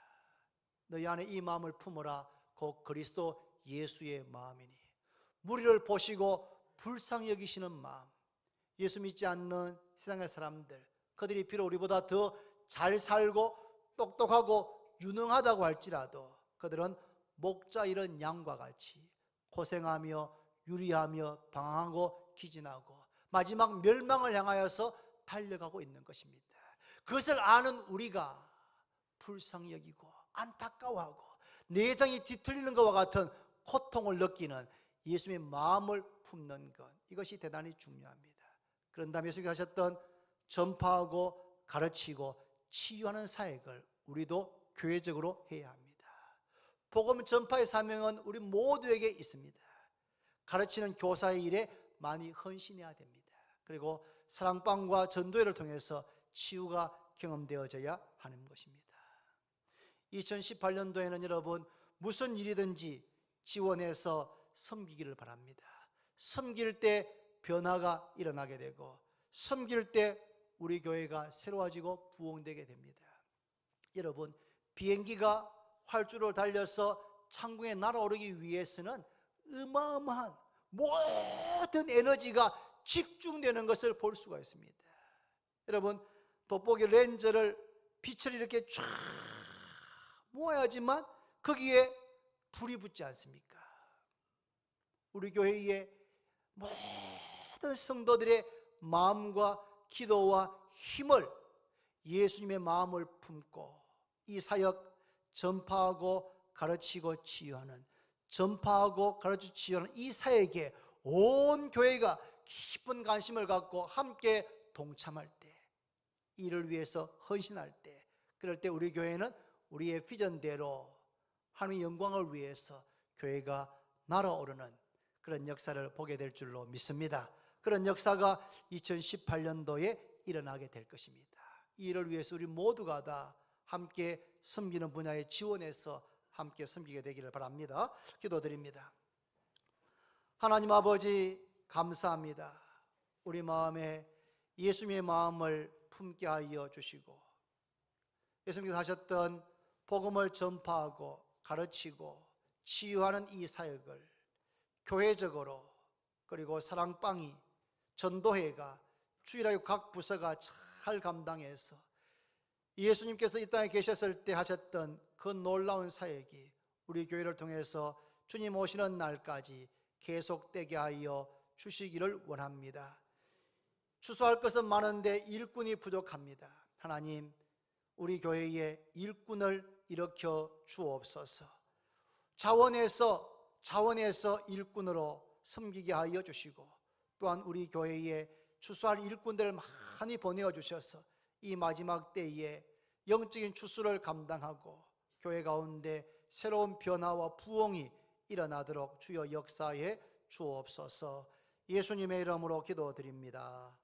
너희 안에 이 마음을 품어라. 곧 그리스도 예수의 마음이니, 무리를 보시고 불쌍히 여기시는 마음. 예수 믿지 않는 세상의 사람들, 그들이 비록 우리보다 더 잘 살고 똑똑하고 유능하다고 할지라도 그들은 목자 잃은 양과 같이 고생하며 유리하며 방황하고 기진하고 마지막 멸망을 향하여서 달려가고 있는 것입니다. 그것을 아는 우리가 불쌍히 여기고 안타까워하고 내장이 뒤틀리는 것과 같은 고통을 느끼는 예수님의 마음을 품는 것, 이것이 대단히 중요합니다. 그런 다음에 예수님이 하셨던 전파하고 가르치고 치유하는 사역을 우리도 교회적으로 해야 합니다. 복음 전파의 사명은 우리 모두에게 있습니다. 가르치는 교사의 일에 많이 헌신해야 됩니다. 그리고 사랑방과 전도회를 통해서 치유가 경험되어져야 하는 것입니다. 2018년도에는 여러분 무슨 일이든지 지원해서 섬기기를 바랍니다. 섬길 때 변화가 일어나게 되고 섬길 때 우리 교회가 새로워지고 부흥되게 됩니다. 여러분, 비행기가 활주로를 달려서 창궁에 날아오르기 위해서는 어마어마한 모든 에너지가 집중되는 것을 볼 수가 있습니다. 여러분, 돋보기 렌즈를 빛을 이렇게 쫙 모아야지만 거기에 불이 붙지 않습니까? 우리 교회의 모든 성도들의 마음과 기도와 힘을 예수님의 마음을 품고 이 사역 전파하고 가르치고 치유하는, 전파하고 가르치고 치유하는 이 사역에 온 교회가 깊은 관심을 갖고 함께 동참할 때, 이를 위해서 헌신할 때, 그럴 때 우리 교회는 우리의 비전대로 하나님의 영광을 위해서 교회가 날아오르는 그런 역사를 보게 될 줄로 믿습니다. 그런 역사가 2018년도에 일어나게 될 것입니다. 이 일을 위해서 우리 모두가 다 함께 섬기는 분야에 지원해서 함께 섬기게 되기를 바랍니다. 기도드립니다. 하나님 아버지, 감사합니다. 우리 마음에 예수님의 마음을 품게 하여 주시고 예수님께서 하셨던 복음을 전파하고 가르치고 치유하는 이 사역을 교회적으로, 그리고 사랑방이, 전도회가, 주일학교 각 부서가 잘 감당해서 예수님께서 이 땅에 계셨을 때 하셨던 그 놀라운 사역이 우리 교회를 통해서 주님 오시는 날까지 계속되게 하여 주시기를 원합니다. 추수할 것은 많은데 일꾼이 부족합니다. 하나님, 우리 교회에 일꾼을 일으켜 주옵소서. 자원해서 일꾼으로 섬기게 하여 주시고, 또한 우리 교회에 추수할 일꾼들을 많이 보내어 주셔서 이 마지막 때에 영적인 추수를 감당하고 교회 가운데 새로운 변화와 부흥이 일어나도록 주여 역사해 주옵소서. 예수님의 이름으로 기도드립니다.